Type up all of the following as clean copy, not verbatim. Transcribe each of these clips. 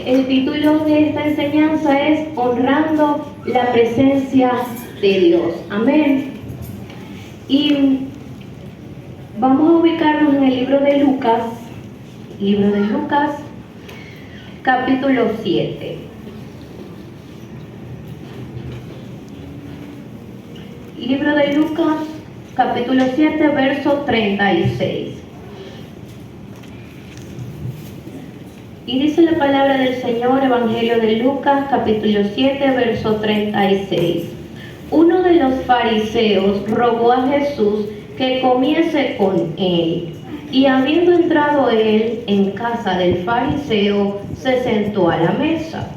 El título de esta enseñanza es Honrando la presencia de Dios. Amén. Y vamos a ubicarnos en el libro de Lucas, capítulo 7. Libro de Lucas, capítulo 7, verso 36. Y dice la palabra del Señor, Evangelio de Lucas, capítulo 7, verso 36. Uno de los fariseos rogó a Jesús que comiese con él. Y habiendo entrado él en casa del fariseo, se sentó a la mesa.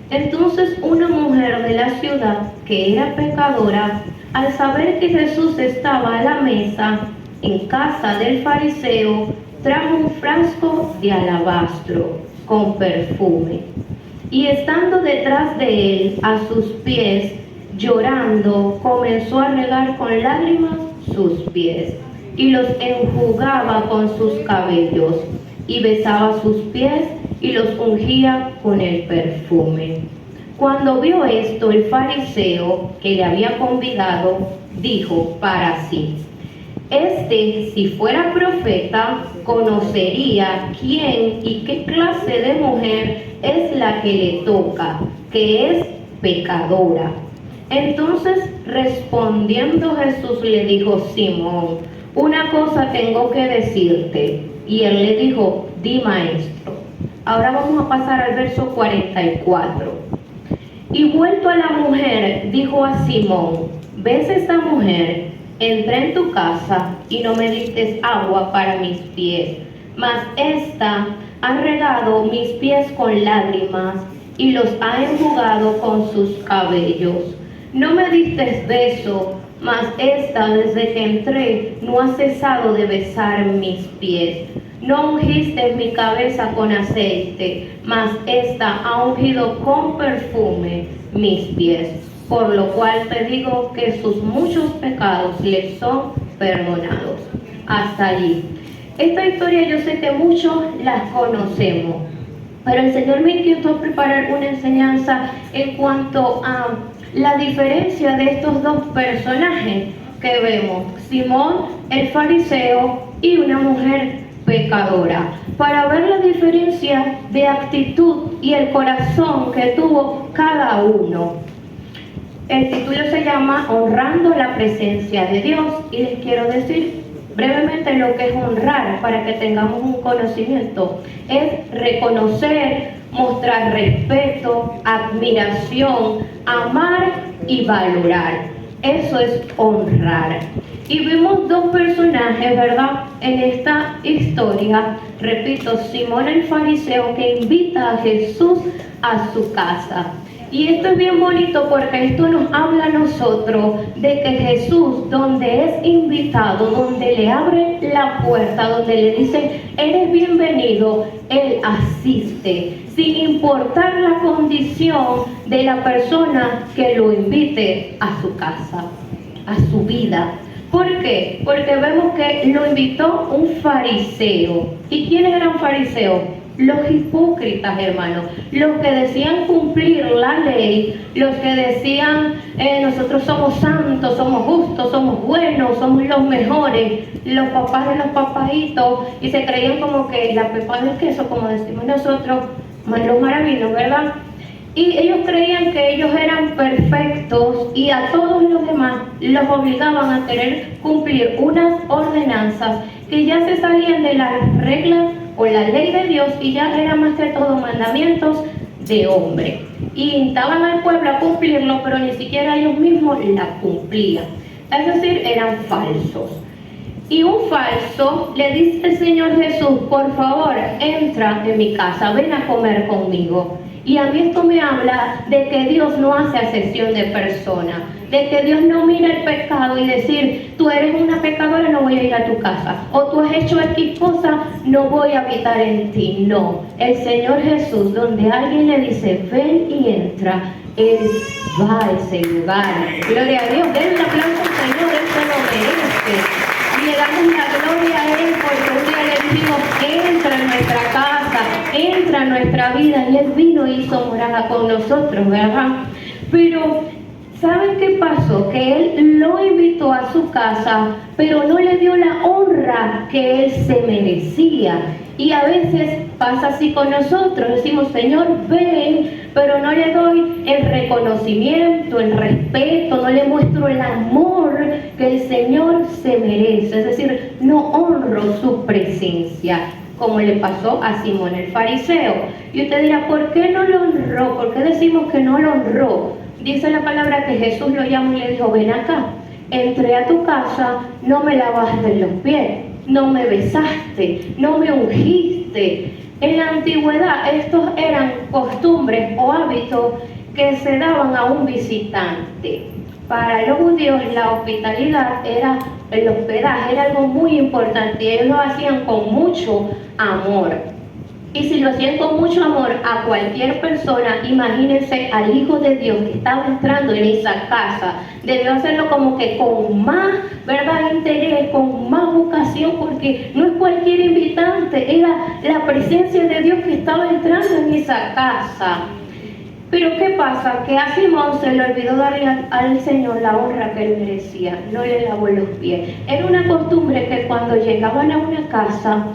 Entonces una mujer de la ciudad, que era pecadora, al saber que Jesús estaba a la mesa en casa del fariseo, trajo un frasco de alabastro con perfume, y estando detrás de él a sus pies, llorando, comenzó a regar con lágrimas sus pies, y los enjugaba con sus cabellos, y besaba sus pies, y los ungía con el perfume. Cuando vio esto, el fariseo que le había convidado, dijo para sí: si fuera profeta, conocería quién y qué clase de mujer es la que le toca, que es pecadora. Entonces, respondiendo Jesús, le dijo: Simón, una cosa tengo que decirte. Y él le dijo: di, maestro. Ahora vamos a pasar al verso 44. Y vuelto a la mujer, dijo a Simón: ¿ves esta mujer? Entré en tu casa y no me diste agua para mis pies, mas ésta ha regado mis pies con lágrimas y los ha enjugado con sus cabellos. No me diste beso, mas ésta desde que entré no ha cesado de besar mis pies. No ungiste mi cabeza con aceite, mas ésta ha ungido con perfume mis pies. Por lo cual te digo que sus muchos pecados les son perdonados. Hasta allí. Esta historia yo sé que muchos las conocemos, pero el Señor me inquietó preparar una enseñanza en cuanto a la diferencia de estos dos personajes que vemos: Simón el fariseo y una mujer pecadora, para ver la diferencia de actitud y el corazón que tuvo cada uno. El título se llama Honrando la presencia de Dios, y les quiero decir brevemente lo que es honrar para que tengamos un conocimiento. Es reconocer, mostrar respeto, admiración, amar y valorar. Eso es honrar. Y vemos dos personajes, ¿verdad?, en esta historia. Repito, Simón el fariseo, que invita a Jesús a su casa. Y esto es bien bonito porque esto nos habla a nosotros de que Jesús, donde es invitado, donde le abre la puerta, donde le dicen eres bienvenido, Él asiste, sin importar la condición de la persona que lo invite a su casa, a su vida. ¿Por qué? Porque vemos que lo invitó un fariseo. ¿Y quiénes eran fariseos? Los hipócritas, hermanos, los que decían cumplir la ley, los que decían nosotros somos santos, somos justos, somos buenos, somos los mejores, los papás de los papaitos, y se creían como que la pepa del queso, como decimos nosotros, los maravillosos, ¿verdad? Y ellos creían que ellos eran perfectos y a todos los demás los obligaban a querer cumplir unas ordenanzas que ya se salían de las reglas o la ley de Dios, y ya eran más que todo mandamientos de hombre. Y invitaban al pueblo a cumplirlo, pero ni siquiera ellos mismos la cumplían. Es decir, eran falsos. Y un falso le dice al Señor Jesús: por favor, entra en mi casa, ven a comer conmigo. Y a mí esto me habla de que Dios no hace acepción de persona, de que Dios no mira el pecado y decir tú eres una pecadora, no voy a ir a tu casa, o tú has hecho X cosa, no voy a habitar en ti. No, el Señor Jesús, donde alguien le dice ven y entra, Él va a ese lugar. Gloria a Dios, denle un aplauso al Señor, Él se lo merece. le damos la gloria a Él porque un día le dijimos, entra en nuestra casa, entra en nuestra vida, y Él vino y hizo morada con nosotros, ¿verdad? Pero ¿saben qué pasó? Que Él lo invitó a su casa, pero no le dio la honra que Él se merecía. Y a veces pasa así con nosotros, decimos, Señor, ven, pero no le doy el reconocimiento, el respeto, no le muestro el amor que el Señor se merece. Es decir, no honro su presencia, como le pasó a Simón el fariseo. Y usted dirá, ¿por qué no lo honró? ¿Por qué decimos que no lo honró? Dice la palabra que Jesús lo llamó y le dijo, ven acá, entré a tu casa, no me lavaste los pies, no me besaste, no me ungiste. En la antigüedad estos eran costumbres o hábitos que se daban a un visitante. Para los judíos la hospitalidad era el hospedaje, era algo muy importante y ellos lo hacían con mucho amor. Y si lo hacían con mucho amor a cualquier persona, imagínense al Hijo de Dios que estaba entrando en esa casa. Debió hacerlo como que con más, ¿verdad?, interés, con más vocación, porque no es cualquier invitante, era la presencia de Dios que estaba entrando en esa casa. Pero ¿qué pasa? Que a Simón se le olvidó darle al Señor la honra que él merecía, no le lavó los pies. Era una costumbre que cuando llegaban a una casa,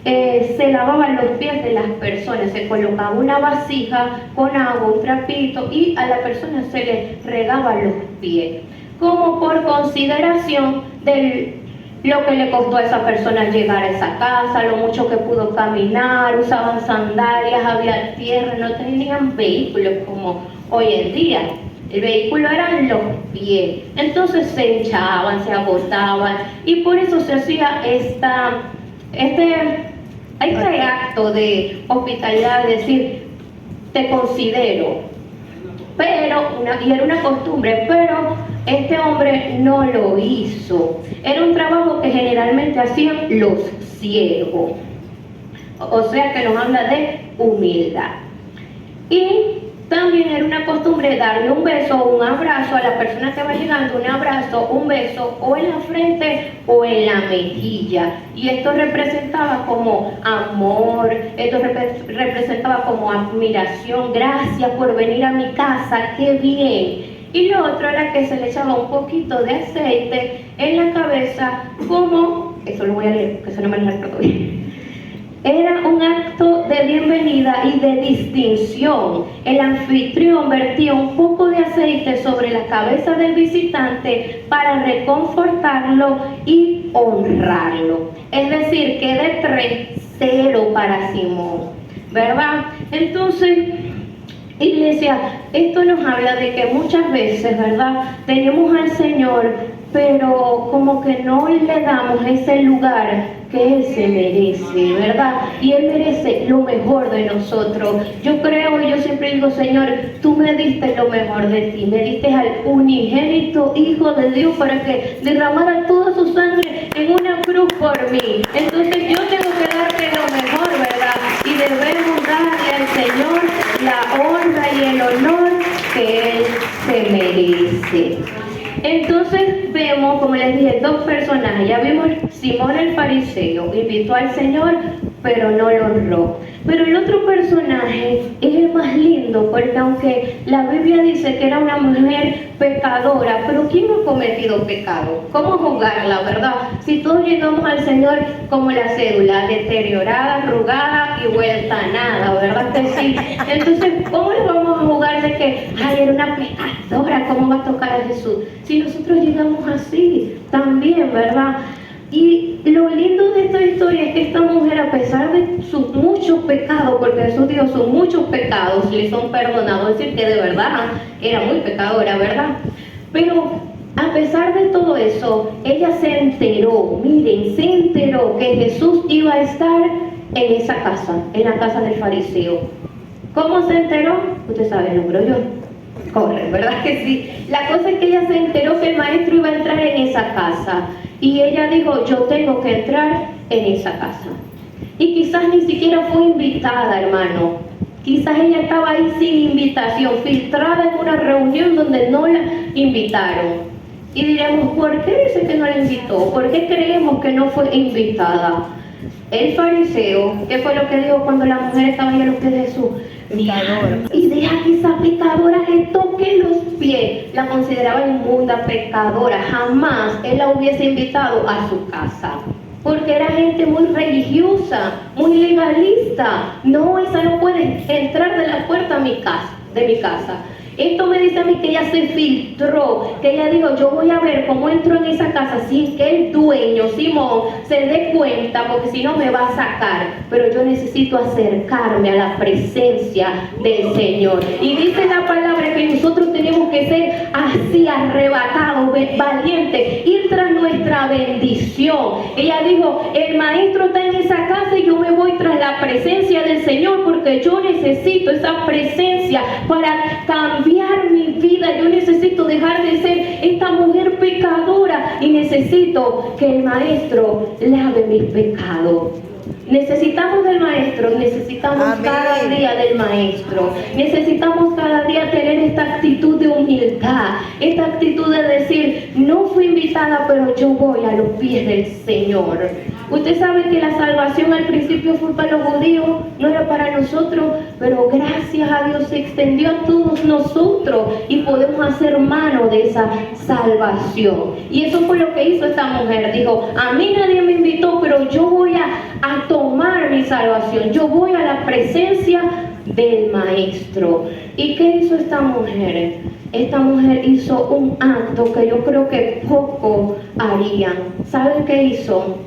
se lavaban los pies de las personas, se colocaba una vasija con agua, un trapito, y a la persona se le regaban los pies, como por consideración de lo que le costó a esa persona llegar a esa casa, lo mucho que pudo caminar, usaban sandalias, había tierra, no tenían vehículos como hoy en día. El vehículo eran los pies, entonces se hinchaban, se agotaban, y por eso se hacía este acto de hospitalidad, es decir, te considero, y era una costumbre, pero este hombre no lo hizo. Era un trabajo que generalmente hacían los siervos, o sea que nos habla de humildad. Y también era una costumbre darle un beso o un abrazo a la persona que va llegando, un abrazo, un beso, o en la frente o en la mejilla. Y esto representaba como amor, esto representaba como admiración, gracias por venir a mi casa, qué bien. Y lo otro era que se le echaba un poquito de aceite en la cabeza, como, eso lo voy a leer, porque eso no me lo recuerdo bien. Era un acto de bienvenida y de distinción. El anfitrión vertía un poco de aceite sobre la cabeza del visitante para reconfortarlo y honrarlo. Es decir, que de 3-0 para Simón, ¿verdad? Entonces, iglesia, esto nos habla de que muchas veces, ¿verdad?, tenemos al Señor, pero como que no le damos ese lugar que Él se merece, ¿verdad? Y Él merece lo mejor de nosotros. Yo creo y yo siempre digo, Señor, tú me diste lo mejor de ti, me diste al unigénito Hijo de Dios para que derramara toda su sangre en una cruz por mí. Entonces yo tengo que darte lo mejor, ¿verdad? Y debemos darle al Señor la honra y el honor que Él se merece. Entonces vemos, como les dije, dos personajes. Ya vimos Simón el fariseo, invitó al Señor, pero no lo honró. Pero el otro personaje es el más lindo, porque aunque la Biblia dice que era una mujer pecadora, pero ¿quién no ha cometido pecado? ¿Cómo juzgarla, verdad? Si todos llegamos al Señor como la cédula, deteriorada, arrugada y vuelta a nada, ¿verdad que sí? Entonces, ¿cómo le vamos a juzgar de que, ay, era una pecadora, cómo va a tocar a Jesús? Si nosotros llegamos así, también, ¿verdad? Y lo lindo de esta historia es que esta mujer, a pesar de sus muchos pecados, porque Jesús dijo sus muchos pecados le son perdonados, es decir, que de verdad era muy pecadora, ¿verdad? Pero a pesar de todo eso, ella se enteró, miren, se enteró que Jesús iba a estar en esa casa, en la casa del fariseo. ¿Cómo se enteró? Usted sabe, el número yo. Corre, ¿verdad que sí? La cosa es que ella se enteró que el maestro iba a entrar en esa casa. Y ella dijo, yo tengo que entrar en esa casa. Y quizás ni siquiera fue invitada, hermano. Quizás ella estaba ahí sin invitación, filtrada en una reunión donde no la invitaron. Y diremos, ¿por qué dice que no la invitó? ¿Por qué creemos que no fue invitada? El fariseo, ¿qué fue lo que dijo cuando la mujer estaba ahí a los pies de Jesús? Pecadora. Y deja que esa pecadora le toque los pies. La consideraba inmunda, pecadora. Jamás él la hubiese invitado a su casa. Porque era gente muy religiosa, muy legalista. No, esa no puede entrar de la puerta de mi casa. Esto me dice a mí que ella se filtró, que ella dijo, yo voy a ver cómo entro en esa casa sin que el dueño, Simón, se dé cuenta, porque si no me va a sacar. Pero yo necesito acercarme a la presencia del Señor. Y dice la palabra que nosotros tenemos que ser así arrebatados, valientes, ir tras nuestra bendición. Ella dijo, el maestro está en esa casa y yo me voy tras la presencia del Señor, porque yo necesito esa presencia para cambiar mi vida. Yo necesito dejar de ser esta mujer pecadora y necesito que el maestro lave mis pecados. Necesitamos del maestro, necesitamos Amén. cada día del maestro, necesitamos cada día tener esta actitud de humildad, esta actitud de decir, no fui invitada, pero yo voy a los pies del Señor. Usted sabe que la salvación al principio fue para los judíos, no era para nosotros, pero gracias a Dios se extendió a todos nosotros y podemos hacer mano de esa salvación. Y eso fue lo que hizo esta mujer. Dijo, a mí nadie me invitó, pero yo voy a tomar mi salvación. Yo voy a la presencia del maestro. ¿Y qué hizo esta mujer? Esta mujer hizo un acto que yo creo que pocos harían. ¿Saben qué hizo?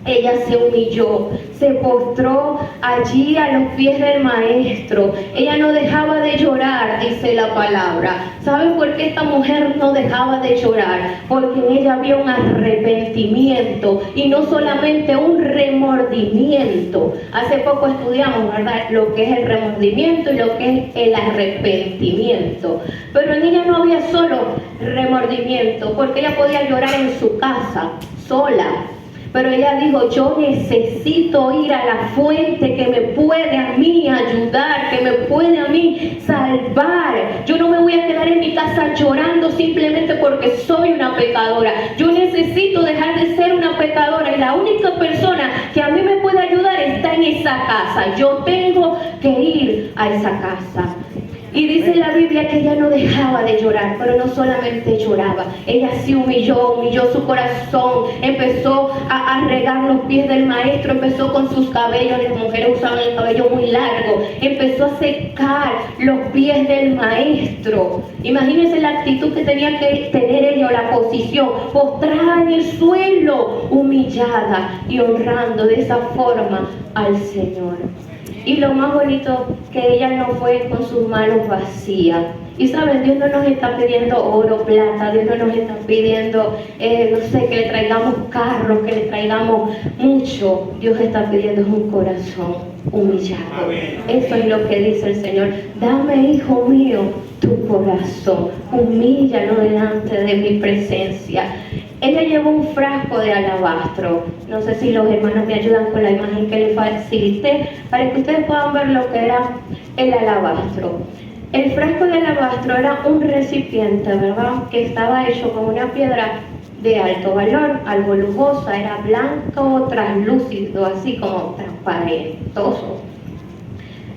Ella se humilló, se postró allí a los pies del maestro. Ella no dejaba de llorar, dice la palabra. ¿Saben por qué esta mujer no dejaba de llorar? Porque en ella había un arrepentimiento y no solamente un remordimiento. Hace poco estudiamos, ¿verdad?, lo que es el remordimiento y lo que es el arrepentimiento. Pero en ella no había solo remordimiento, porque ella podía llorar en su casa, sola. Pero ella dijo, yo necesito ir a la fuente que me puede a mí ayudar, que me puede a mí salvar. Yo no me voy a quedar en mi casa llorando simplemente porque soy una pecadora. Yo necesito dejar de ser una pecadora y la única persona que a mí me puede ayudar está en esa casa. Yo tengo que ir a esa casa. Y dice la Biblia que ella no dejaba de llorar, pero no solamente lloraba, ella se humilló su corazón, empezó a regar los pies del maestro, empezó con sus cabellos, las mujeres usaban el cabello muy largo, empezó a secar los pies del maestro. Imagínense la actitud que tenía que tener ella, la posición, postrada en el suelo, humillada y honrando de esa forma al Señor. Y lo más bonito, que ella no fue con sus manos vacías. Y saben, Dios no nos está pidiendo oro, plata, Dios no nos está pidiendo, no sé, que le traigamos carros, que le traigamos mucho. Dios está pidiendo un corazón humillado. Eso es lo que dice el Señor. Dame, hijo mío, tu corazón. Humíllalo delante de mi presencia. Ella llevó un frasco de alabastro. No sé si los hermanos me ayudan con la imagen que les facilité, para que ustedes puedan ver lo que era el alabastro. El frasco de alabastro era un recipiente, ¿verdad?, que estaba hecho con una piedra de alto valor, algo lujosa, era blanco, translúcido, así como transparentoso.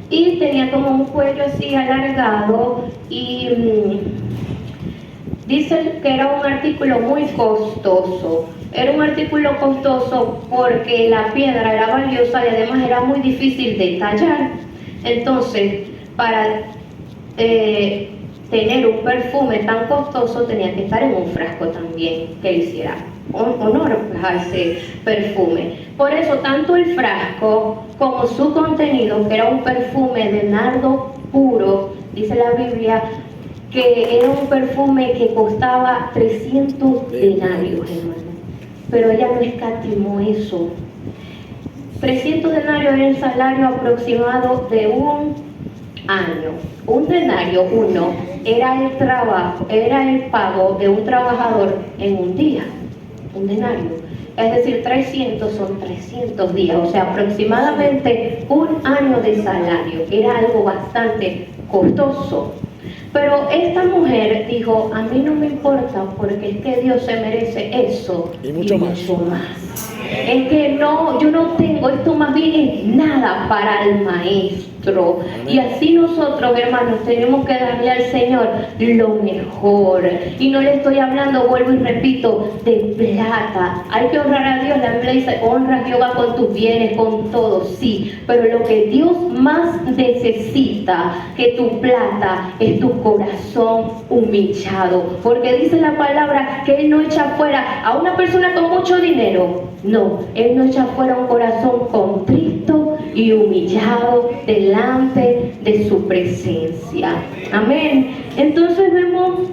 Y tenía como un cuello así alargado y dicen que era un artículo muy costoso. Era un artículo costoso porque la piedra era valiosa y además era muy difícil de tallar. Entonces, para tener un perfume tan costoso tenía que estar en un frasco también que le hiciera honor a ese perfume. Por eso tanto el frasco como su contenido, que era un perfume de nardo puro, dice la Biblia que era un perfume que costaba 300 denarios, hermano. Pero ella no escatimó eso. 300 denarios era el salario aproximado de un año. Un denario, uno, era el trabajo, era el pago de un trabajador en un día. Un denario. Es decir, 300 son 300 días, o sea, aproximadamente un año de salario. Era algo bastante costoso. Pero esta mujer dijo, a mí no me importa porque es que Dios se merece eso Y mucho más. Es que no, yo no tengo, esto más bien es nada para el maestro. Amén. Y así nosotros, hermanos, tenemos que darle al Señor lo mejor. Y no le estoy hablando, vuelvo y repito, de plata. Hay que honrar a Dios. La Biblia dice, honra a Jehová con tus bienes, con todo, sí. Pero lo que Dios más necesita que tu plata es tu corazón humillado. Porque dice la palabra que Él no echa fuera a una persona con mucho dinero. No, Él no echa fuera un corazón contrito y humillado delante de su presencia. Amén. Entonces vemos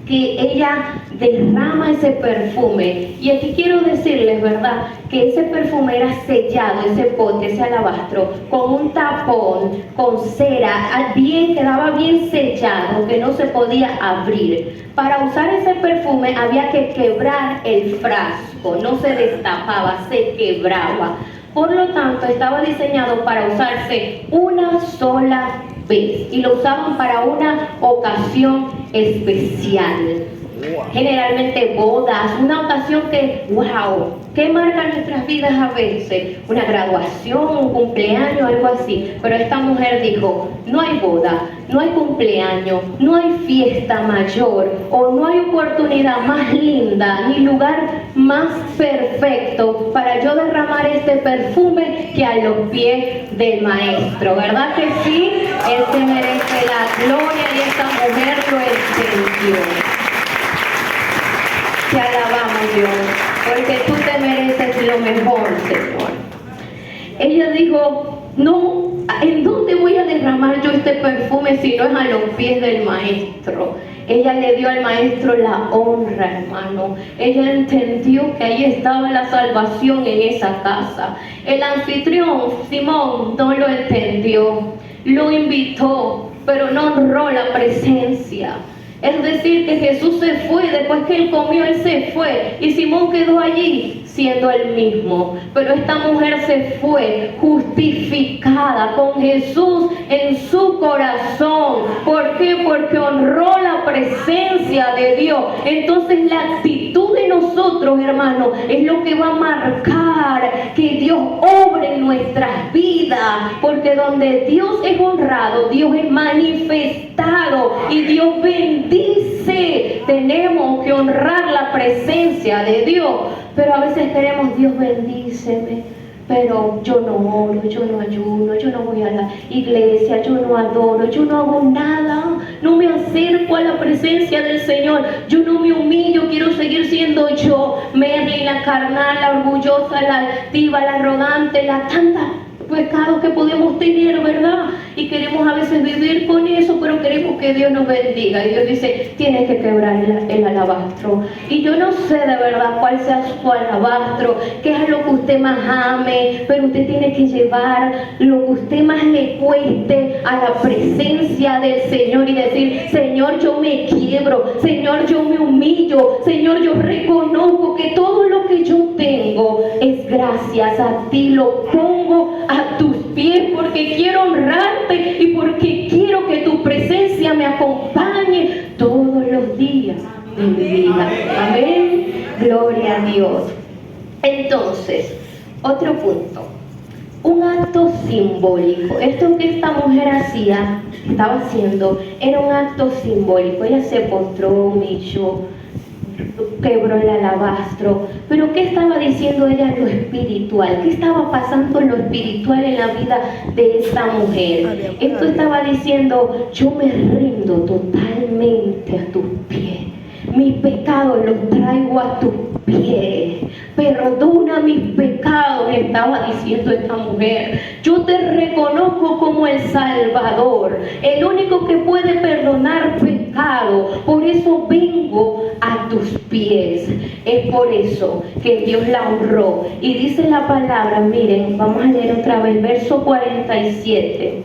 que ella derrama ese perfume. Y aquí quiero decirles, ¿verdad?, que ese perfume era sellado, ese pote, ese alabastro, con un tapón, con cera, bien, quedaba bien sellado, que no se podía abrir. Para usar ese perfume había que quebrar el frasco, no se destapaba, se quebraba. Por lo tanto, estaba diseñado para usarse una sola vez y lo usaban para una ocasión especial. Generalmente bodas, una ocasión que, wow, que marca nuestras vidas a veces, una graduación, un cumpleaños, algo así. Pero esta mujer dijo, no hay boda, no hay cumpleaños, no hay fiesta mayor o no hay oportunidad más linda ni lugar más perfecto para yo derramar este perfume que a los pies del maestro. ¿Verdad que sí? Él se merece la gloria y esta mujer lo entendió. Te alabamos, Dios, porque tú te mereces lo mejor, Señor. Ella dijo, no, ¿en dónde voy a derramar yo este perfume si no es a los pies del maestro? Ella le dio al maestro la honra, hermano. Ella entendió que ahí estaba la salvación en esa casa. El anfitrión, Simón, no lo entendió. Lo invitó, pero no honró la presencia. Es decir, que Jesús se fue, después que Él comió, Él se fue. Y Simón quedó allí siendo el mismo. Pero esta mujer se fue justificada con Jesús en su corazón. ¿Por qué? Porque honró la presencia de Dios. Entonces la actitud de nosotros, hermanos, es lo que va a marcar que Dios obre en nuestras vidas. Porque donde Dios es honrado, Dios es manifestado y Dios bendice. Tenemos que honrar la presencia de Dios. Pero a veces queremos, Dios bendíceme, pero yo no oro, yo no ayuno, yo no voy a la iglesia, yo no adoro, yo no hago nada, no me acerco a la presencia del Señor, yo no me humillo, quiero seguir siendo yo, Merly, la carnal, la orgullosa, la altiva, la arrogante, la tanta pecados que podemos tener, ¿verdad? Y queremos a veces vivir con eso, pero queremos que Dios nos bendiga. Y Dios dice, tienes que quebrar el alabastro. Y yo no sé de verdad cuál sea su alabastro, qué es lo que usted más ame, pero usted tiene que llevar lo que usted más le cueste a la presencia del Señor y decir, Señor, yo me quiebro, Señor, yo me humillo, Señor, yo reconozco que todo lo que yo tengo es gracias a ti, lo pongo a tus pies porque quiero honrarte y porque quiero que tu presencia me acompañe todos los días de mi vida. Amén. Gloria a Dios. Entonces, otro punto. Un acto simbólico. Esto que esta mujer estaba haciendo, era un acto simbólico. Ella se postró, humilló, quebró el alabastro. Pero ¿qué estaba diciendo ella en lo espiritual? ¿Qué estaba pasando en lo espiritual en la vida de esta mujer? Esto estaba diciendo, yo me rindo totalmente a tus pies. Mis pecados los traigo a tus pies. Perdona mis pecados, estaba diciendo esta mujer. Yo te reconozco como el Salvador, el único que puede perdonar pecado. Por eso vengo a tus pies. Es por eso que Dios la honró. Y dice la palabra, miren, vamos a leer otra vez, verso 47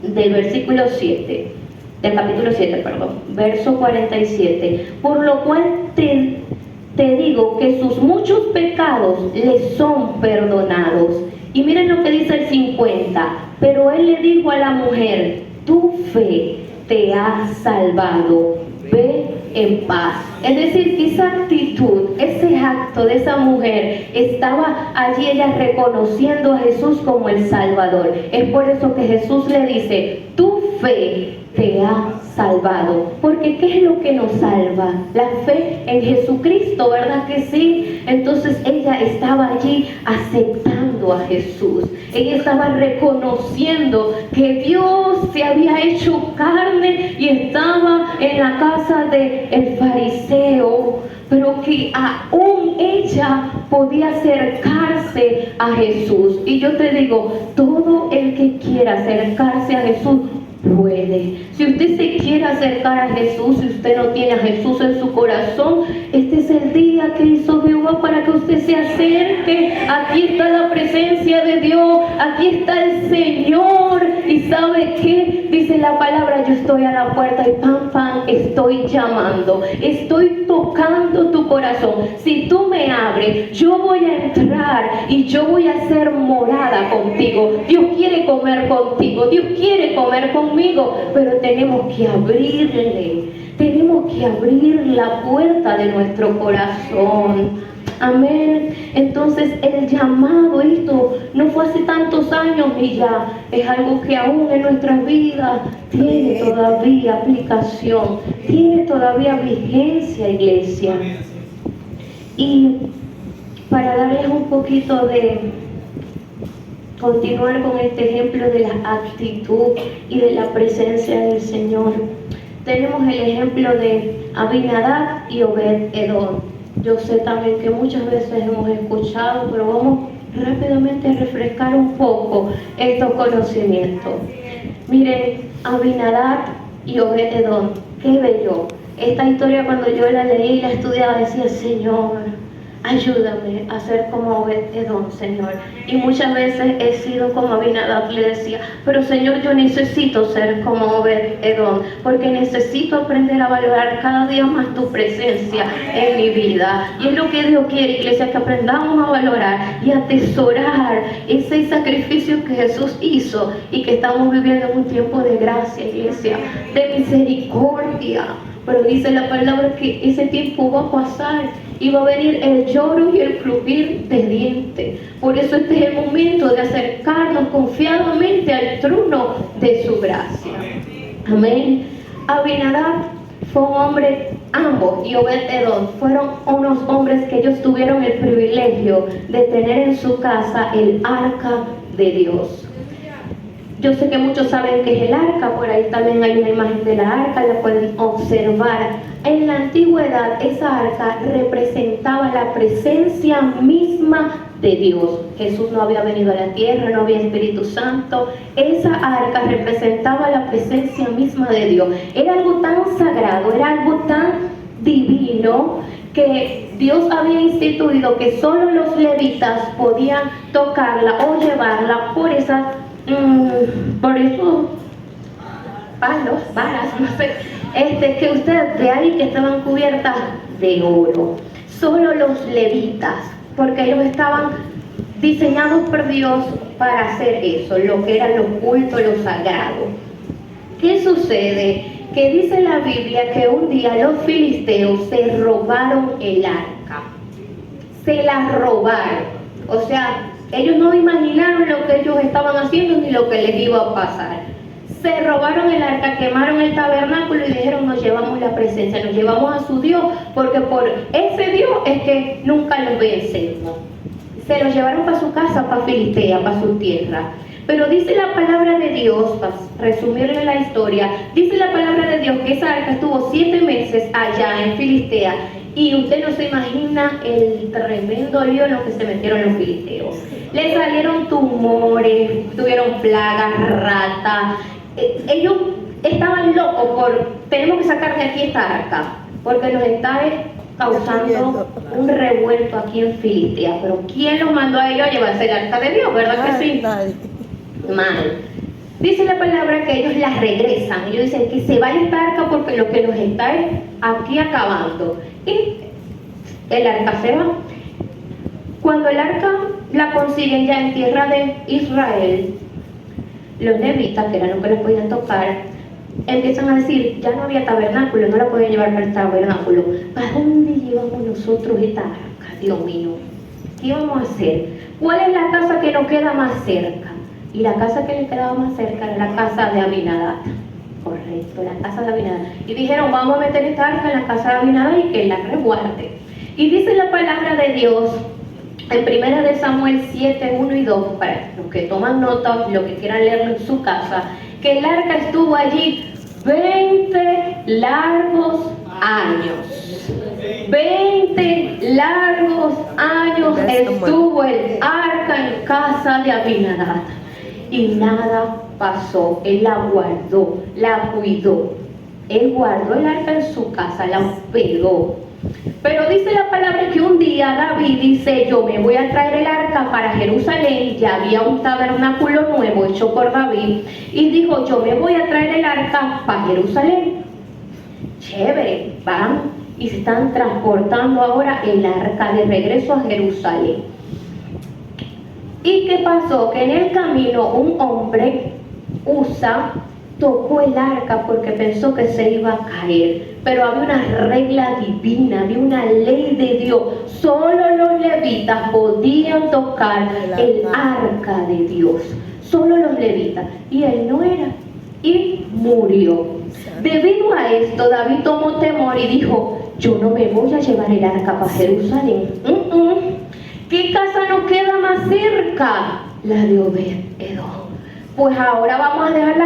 del versículo 7. Del capítulo 7, perdón, verso 47. Por lo cual te digo que sus muchos pecados le son perdonados. Y miren lo que dice el 50. Pero él le dijo a la mujer, tu fe te ha salvado, ve en paz. Es decir, que esa actitud, ese acto de esa mujer, estaba allí ella reconociendo a Jesús como el Salvador. Es por eso que Jesús le dice, tu fe te ha salvado. Porque ¿qué es lo que nos salva? La fe en Jesucristo, ¿verdad que sí? Entonces ella estaba allí aceptando a Jesús. Ella estaba reconociendo que Dios se había hecho carne y estaba en la casa del fariseo, pero que aún ella podía acercarse a Jesús. Y yo te digo, todo el que quiera acercarse a Jesús puede. Si usted se quiere acercar a Jesús, si usted no tiene a Jesús en su corazón, este es el día que hizo Jehová para que usted se acerque. Aquí está la presencia de Dios, aquí está el Señor. Y ¿sabe qué? Dice la palabra, yo estoy a la puerta y pam, pam, estoy llamando, estoy tocando tu corazón. Si tú me abres, yo voy a entrar y yo voy a hacer morada contigo. Dios quiere comer contigo, Dios quiere comer conmigo, pero tenemos que abrirle, tenemos que abrir la puerta de nuestro corazón. Amén. Entonces el llamado, esto no fue hace tantos años y ya es algo que aún en nuestras vidas tiene todavía aplicación, tiene todavía vigencia, iglesia. Y para darles un poquito de continuar con este ejemplo de la actitud y de la presencia del Señor, tenemos el ejemplo de Abinadab y Obed-Edom. Yo sé también que muchas veces hemos escuchado, pero vamos rápidamente a refrescar un poco estos conocimientos. Miren, Abinadab y Obed-Edom, qué bello. Esta historia, cuando yo la leí y la estudiaba, decía, Señor, ayúdame a ser como Obed-Edom, Señor. Y muchas veces he sido como Abinadab, le decía, pero Señor, yo necesito ser como Obed-Edom, porque necesito aprender a valorar cada día más tu presencia en mi vida. Y es lo que Dios quiere, iglesia, que aprendamos a valorar y atesorar ese sacrificio que Jesús hizo y que estamos viviendo en un tiempo de gracia, iglesia, de misericordia. Pero dice la palabra que ese tiempo va a pasar y va a venir el lloro y el crujir de dientes. Por eso este es el momento de acercarnos confiadamente al trono de su gracia. Amén. Abinadab fue un hombre, ambos, y Obed-Edom fueron unos hombres que ellos tuvieron el privilegio de tener en su casa el arca de Dios. Yo sé que muchos saben qué es el arca, por ahí también hay una imagen de la arca, la pueden observar. En la antigüedad, esa arca representaba la presencia misma de Dios. Jesús no había venido a la tierra, no había Espíritu Santo. Esa arca representaba la presencia misma de Dios. Era algo tan sagrado, era algo tan divino, que Dios había instituido que solo los levitas podían tocarla o llevarla por esos palos, varas, no sé, que ustedes ve ahí que estaban cubiertas de oro. Solo los levitas, porque ellos estaban diseñados por Dios para hacer eso, lo que era lo oculto, lo sagrado. ¿Qué sucede? Que dice la Biblia que un día los filisteos se robaron el arca. Se la robaron. O sea, ellos no imaginaron lo que ellos estaban haciendo ni lo que les iba a pasar. Se robaron el arca, quemaron el tabernáculo y dijeron, nos llevamos la presencia, nos llevamos a su Dios, porque por ese Dios es que nunca los vencemos. Se los llevaron para su casa, para Filistea, para su tierra. Pero dice la palabra de Dios, para resumirle la historia, dice la palabra de Dios que esa arca estuvo 7 meses allá en Filistea. Y usted no se imagina el tremendo lío en lo que se metieron los filisteos. Les salieron tumores, tuvieron plagas, ratas. Ellos estaban locos por, tenemos que sacar de aquí esta arca, porque nos está causando un revuelto aquí en Filistea. Pero ¿quién los mandó a ellos a llevarse el arca de Dios? ¿Verdad que sí? Mal. Dice la palabra que ellos la regresan. Ellos dicen que se vaya esta arca porque lo que nos está es aquí acabando. Y el arca se va. Cuando el arca la consiguen ya en tierra de Israel, los levitas, que eran los que les podían tocar, empiezan a decir, ya no había tabernáculo, no la podían llevar para el tabernáculo. ¿Para dónde llevamos nosotros esta arca, Dios mío? ¿Qué vamos a hacer? ¿Cuál es la casa que nos queda más cerca? Y la casa que le quedaba más cerca era la casa de Abinadab. Correcto, la casa de Abinadab. Y dijeron, vamos a meter esta arca en la casa de Abinadab y que la resguarde. Y dice la palabra de Dios en 1 de Samuel 7, 1 y 2, para los que toman nota, los que quieran leerlo en su casa, que el arca estuvo allí 20 largos años. 20 largos años estuvo el arca en casa de Abinadab. Y nada pasó. Él la guardó, la cuidó. Él guardó el arca en su casa, la hospedó. Pero dice la palabra que un día David dice, yo me voy a traer el arca para Jerusalén. Ya había un tabernáculo nuevo hecho por David. Y dijo, yo me voy a traer el arca para Jerusalén. Chévere, van y se están transportando ahora el arca de regreso a Jerusalén. ¿Y qué pasó? Que en el camino un hombre, Usa, tocó el arca porque pensó que se iba a caer. Pero había una regla divina, había una ley de Dios. Solo los levitas podían tocar el arca de Dios. Solo los levitas. Y él no era. Y murió. Debido a esto, David tomó temor y dijo, yo no me voy a llevar el arca para Jerusalén. ¿Qué casa nos queda más cerca? La de Obed-Edom. Pues ahora vamos a dejar el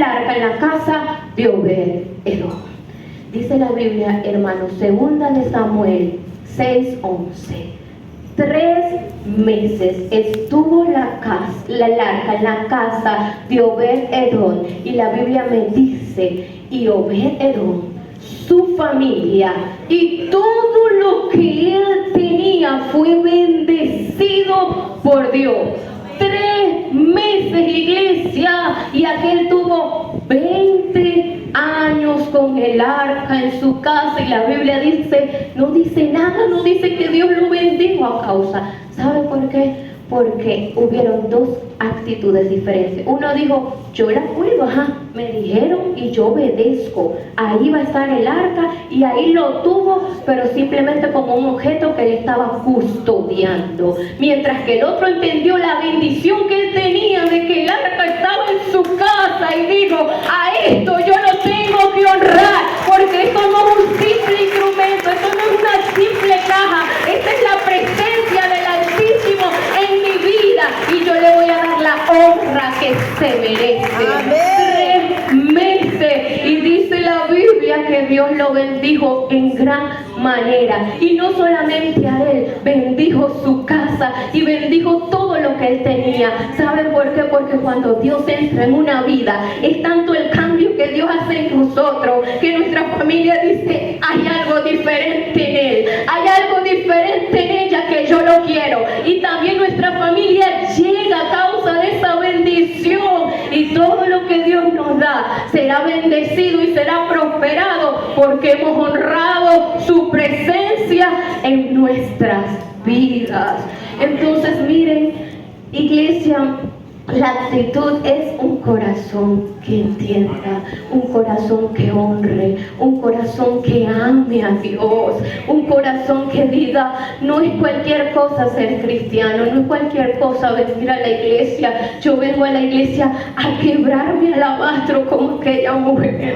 arca en la casa de Obed-Edom. Dice la Biblia, hermanos, 2 de Samuel 6:11. 3 meses estuvo el arca en la casa de Obed-Edom. Y la Biblia me dice, y Obed-Edom, su familia y todo lo que él tenía fue bendecido por Dios. 3 meses, iglesia, y aquel tuvo 20 años con el arca en su casa. Y la Biblia dice, no dice nada, no dice que Dios lo bendijo a causa. ¿Sabe por qué? Porque hubieron 2 actitudes diferentes. Uno dijo, yo la cuido, me dijeron y yo obedezco. Ahí va a estar el arca, y ahí lo tuvo, pero simplemente como un objeto que él estaba custodiando. Mientras que el otro entendió la bendición que él tenía de que el arca estaba en su casa y dijo, a esto yo lo tengo que honrar, porque esto no es un simple instrumento, esto no es una simple caja, esta es la presencia del Altísimo en mi vida, y yo le voy a dar la honra que se merece. Amén. 3 meses, y dice la Biblia que Dios lo bendijo en gran manera, y no solamente a él, bendijo su casa y bendijo todo lo que él tenía. ¿Saben por qué? Porque cuando Dios entra en una vida, es tanto el cambio que Dios hace en nosotros, que nuestra familia dice, hay algo diferente en él, hay algo diferente en ella que yo lo quiero. Y también nuestra familia llega a causa de esa bendición, y todo lo que Dios nos da será bendecido y será prosperado, porque hemos honrado su presencia en nuestras vidas. Entonces, miren, iglesia, la actitud es un corazón que entienda, un corazón que honre, un corazón que ame a Dios, un corazón que diga, no es cualquier cosa ser cristiano, no es cualquier cosa venir a la iglesia. Yo vengo a la iglesia a quebrar mi alabastro como aquella mujer.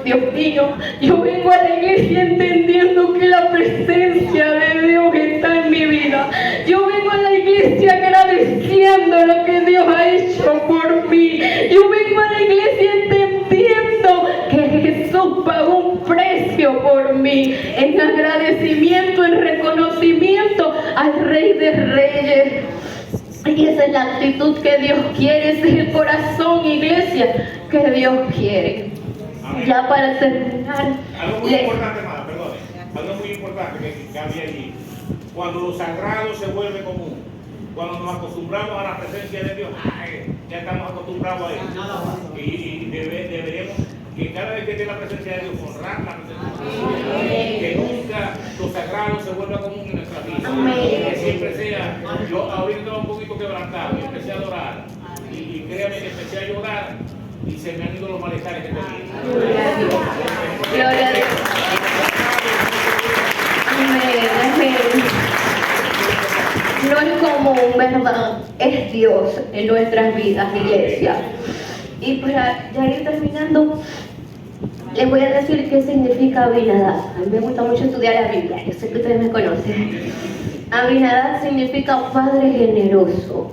Dios mío, yo vengo a la iglesia entendiendo que la presencia de Dios está en mi vida. Yo vengo a la iglesia agradeciendo lo que Dios ha hecho por mí. Yo vengo a la iglesia entendiendo que Jesús pagó un precio por mí, en agradecimiento, en reconocimiento al Rey de Reyes. Y esa es la actitud que Dios quiere, ese es el corazón, iglesia, que Dios quiere. Amén. Ya para terminar, algo muy importante, hermana, perdone, algo muy importante que había allí. Cuando lo sagrado se vuelve común, cuando nos acostumbramos a la presencia de Dios, ya estamos acostumbrados a eso. Y deberíamos, que cada vez que esté la presencia de Dios, honrar la presencia de Dios. Que nunca lo sagrado se vuelva común en nuestra vida. Que siempre sea, yo ahorita estaba un poquito quebrantado y empecé a adorar. Y créame que empecé a llorar. Y se me han ido los malestares que tenía. Gloria a Dios. Gloria a Dios. Amén. No es común, ¿verdad? Es Dios en nuestras vidas, iglesia. Y para ya ir terminando, les voy a decir qué significa Abinadab. A mí me gusta mucho estudiar la Biblia, yo sé que ustedes me conocen. Abinadab significa padre generoso.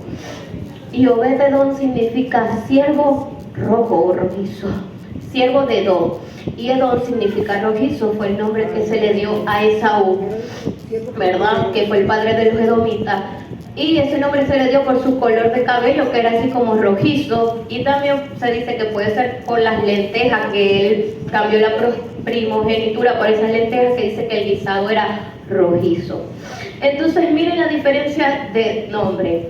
Y Obed-Edom significa siervo rojo o rojizo. Siervo de Edom. Y Edom significa rojizo, fue el nombre que se le dio a Esaú, ¿verdad? Que fue el padre de los edomitas. Y ese nombre se le dio por su color de cabello, que era así como rojizo. Y también se dice que puede ser por las lentejas, que él cambió la primogenitura por esas lentejas, que dice que el guisado era rojizo. Entonces miren la diferencia de nombre.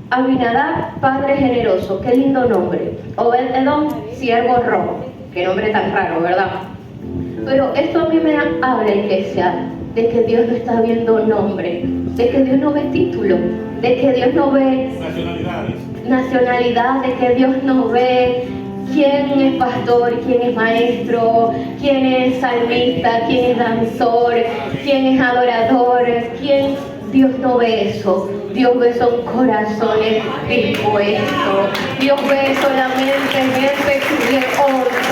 Abinadab, padre generoso, qué lindo nombre. Obed-Edom, siervo rojo, qué nombre tan raro, ¿verdad? Pero esto a mí me habla, iglesia, de que Dios no está viendo nombre, de que Dios no ve título, de que Dios no ve nacionalidad, de que Dios no ve quién es pastor, quién es maestro, quién es salmista, quién es danzor, quién es adorador, quién. Dios no ve eso. Dios ve son corazones dispuestos. Dios ve solamente gente que le honre.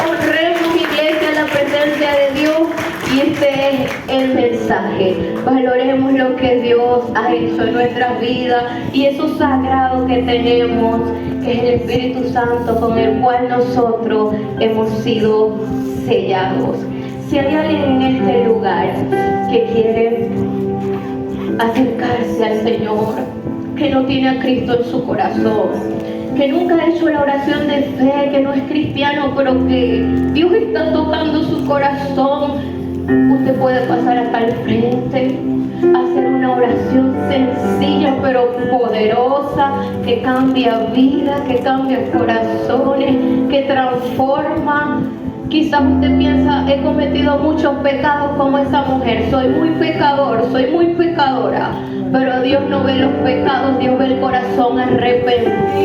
Honremos, iglesia, la presencia de Dios, y este es el mensaje. Valoremos lo que Dios ha hecho en nuestras vidas y eso sagrado que tenemos, que es el Espíritu Santo, con el cual nosotros hemos sido sellados. Si hay alguien en este lugar que quiere acercarse al Señor, que no tiene a Cristo en su corazón, que nunca ha hecho la oración de fe, que no es cristiano, pero que Dios está tocando su corazón, usted puede pasar acá al frente, hacer una oración sencilla pero poderosa, que cambia vida, que cambia corazones, que transforma. Quizás usted piensa, he cometido muchos pecados como esa mujer, soy muy pecador, soy muy pecadora, pero Dios no ve los pecados, Dios ve el corazón arrepentido.